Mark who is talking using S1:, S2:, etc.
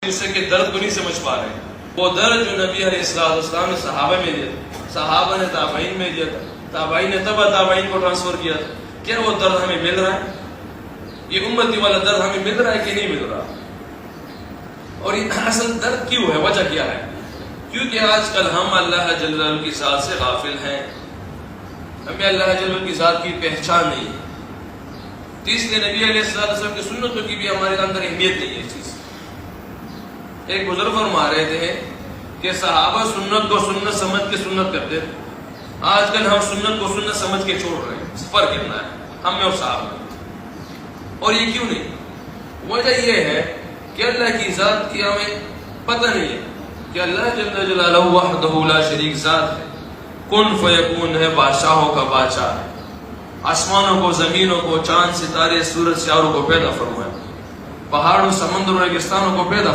S1: دوسرے کے درد کو نہیں سمجھ پا رہے ہیں. وہ درد جو نبی علیہ السلام نے صحابہ میں دیا تھا، صحابہ نے تابعین میں دیا تھا، تابعین نے تبع تابعین کو ٹرانسفر کیا تھا، کیا وہ درد ہمیں مل رہا ہے؟ یہ امتی والا درد ہمیں مل رہا ہے کہ نہیں مل رہا؟ اور یہ اصل درد کیوں ہے؟ وجہ کیا ہے؟ کیونکہ آج کل ہم اللہ جل جلالہ کی ذات سے غافل ہیں، ہمیں اللہ جل جلالہ کی ذات کی پہچان نہیں ہے. تو اس لیے نبی علیہ السلام کی سنتوں کی بھی ہمارے اندر اہمیت نہیں ہے. چیز ایک بزرگ فرما رہے تھے کہ صحابہ سنت کو سنت سمجھ کے سنت کرتے تھے، آج کل ہم سنت کو سنت سمجھ کے چھوڑ رہے ہیں. فرق اتنا ہے ہم میں اور صحابہ میں. اور یہ کیوں نہیں؟ وجہ یہ ہے کہ اللہ کی ذات کی ہمیں پتہ نہیں ہے کہ اللہ جل جلالہ وحدہ لا شریک ذات ہے، کن فیکون ہے، بادشاہوں کا بادشاہ ہے. آسمانوں کو، زمینوں کو، چاند ستارے، سورج سیاروں کو پیدا فرمایا، پہاڑوں، سمندروں، ریگستانوں کو پیدا